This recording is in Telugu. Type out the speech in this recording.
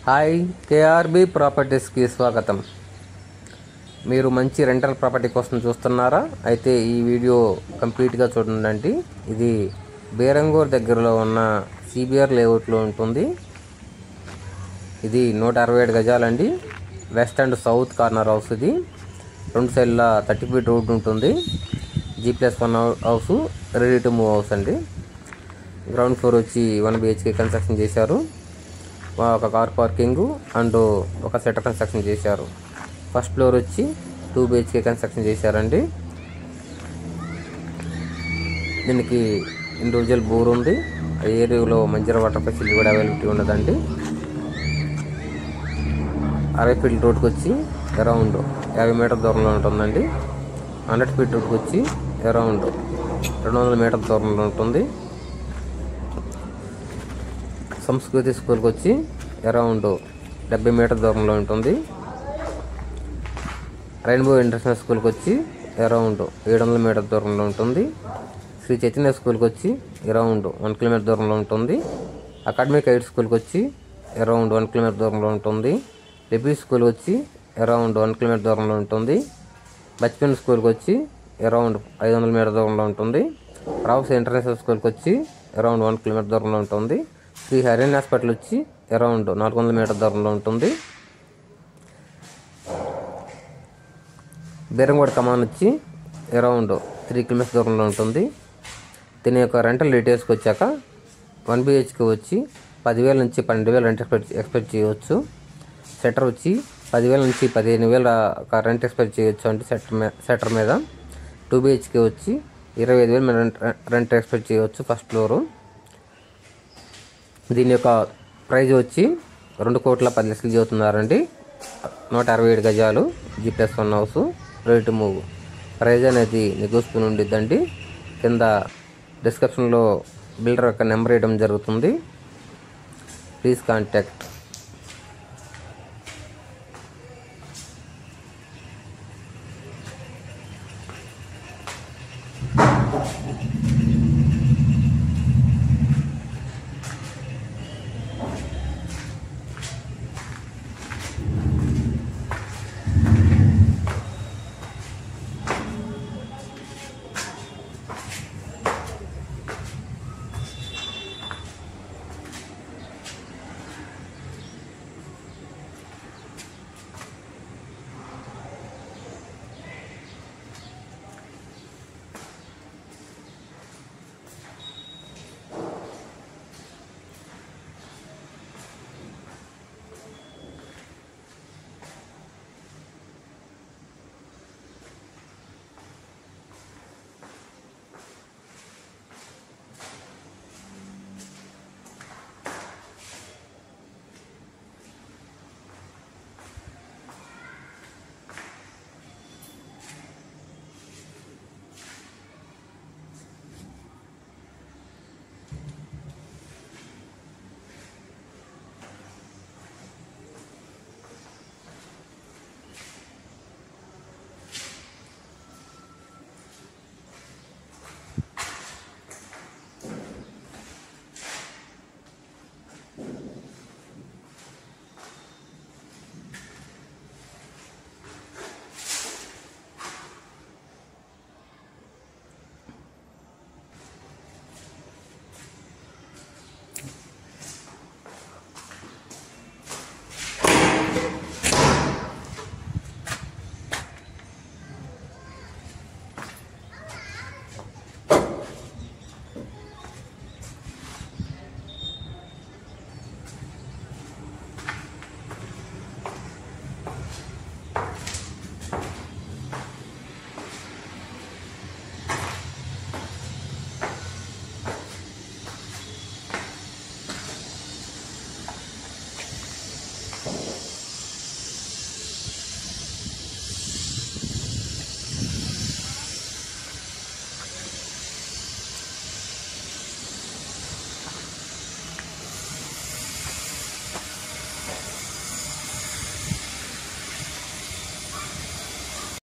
హాయ్, కేఆర్బి ప్రాపర్టీస్కి స్వాగతం. మీరు మంచి రెంటల్ ప్రాపర్టీ కోసం చూస్తున్నారా? అయితే ఈ వీడియో కంప్లీట్గా చూడండి. ఇది బేరంగూర్ దగ్గరలో ఉన్న సిబిఆర్ లేఅవుట్లో ఉంటుంది. ఇది 167 గజాలండి. West and south corner house. ఇది 2 సైడ్ల 30 ఫీట్ రోడ్ ఉంటుంది. G+1 house, ready to move house అండి. గ్రౌండ్ ఫ్లోర్ వచ్చి 1 BHK కన్స్ట్రక్షన్ చేశారు. ఒక కార్ పార్కింగ్ అండ్ ఒక సెటర్ కన్స్ట్రక్షన్ చేశారు. ఫస్ట్ ఫ్లోర్ వచ్చి 2 BHK కన్స్ట్రక్షన్ చేశారండి. దీనికి ఇండివిజువల్ బోర్ ఉంది. ఆ ఏరియాలో మంజీరా వాటర్ ఫెసిలిటీ కూడా అవైలబిలిటీ ఉన్నదండి. 60 ఫీట్ రోడ్కి వచ్చి అరౌండ్ 50 మీటర్ దూరంలో ఉంటుందండి. 100 ఫీట్ రోడ్కి వచ్చి అరౌండ్ 200 మీటర్ దూరంలో ఉంటుంది. సంస్కృతి స్కూల్కి వచ్చి అరౌండ్ 70 మీటర్ దూరంలో ఉంటుంది. రెయిన్బో ఇంటర్నేషనల్ స్కూల్కి వచ్చి అరౌండ్ 700 మీటర్ దూరంలో ఉంటుంది. శ్రీ చైతన్య స్కూల్కి వచ్చి అరౌండ్ 1 కిలోమీటర్ దూరంలో ఉంటుంది. అకాడమిక్ ఎయిడ్ స్కూల్కి వచ్చి అరౌండ్ 1 కిలోమీటర్ దూరంలో ఉంటుంది. లిపి స్కూల్ వచ్చి అరౌండ్ 1 కిలోమీటర్ దూరంలో ఉంటుంది. బచ్పన్ స్కూల్కి వచ్చి అరౌండ్ 500 మీటర్ దూరంలో ఉంటుంది. రావుస్ ఇంటర్నేషనల్ స్కూల్కి వచ్చి అరౌండ్ 1 కిలోమీటర్ దూరంలో ఉంటుంది. శ్రీ హరియాణ హాస్పిటల్ వచ్చి అరౌండ్ 400 మీటర్ దూరంలో ఉంటుంది. బేరంగూడ కమాన్ వచ్చి అరౌండ్ 3 కిలోమీటర్స్ దూరంలో ఉంటుంది. దీని యొక్క రెంటల్ డీటెయిల్స్కి వచ్చాక 1 BHK వచ్చి 10,000 నుంచి 12,000 రెంట్ ఎక్స్పెక్ట్ చేయవచ్చు. సెటర్ వచ్చి 10,000 నుంచి 15,000 రెంట్ ఎక్స్పెక్ట్ చేయవచ్చు అంటే సెటర్ మీద. 2 BHK వచ్చి 25,000 రెంట్ ఎక్స్పెక్ట్ చేయవచ్చు ఫస్ట్ ఫ్లోరు. దీని యొక్క ప్రైజ్ వచ్చి 2,10,00,000 చెబుతున్నారండి. 167 గజాలు, G+1 house, ready to move. Price అనేది నెగోషియబుల్ ఉండిద్దండి. కింద డిస్క్రిప్షన్లో బిల్డర్ యొక్క నెంబర్ ఇవ్వడం జరుగుతుంది. Please contact.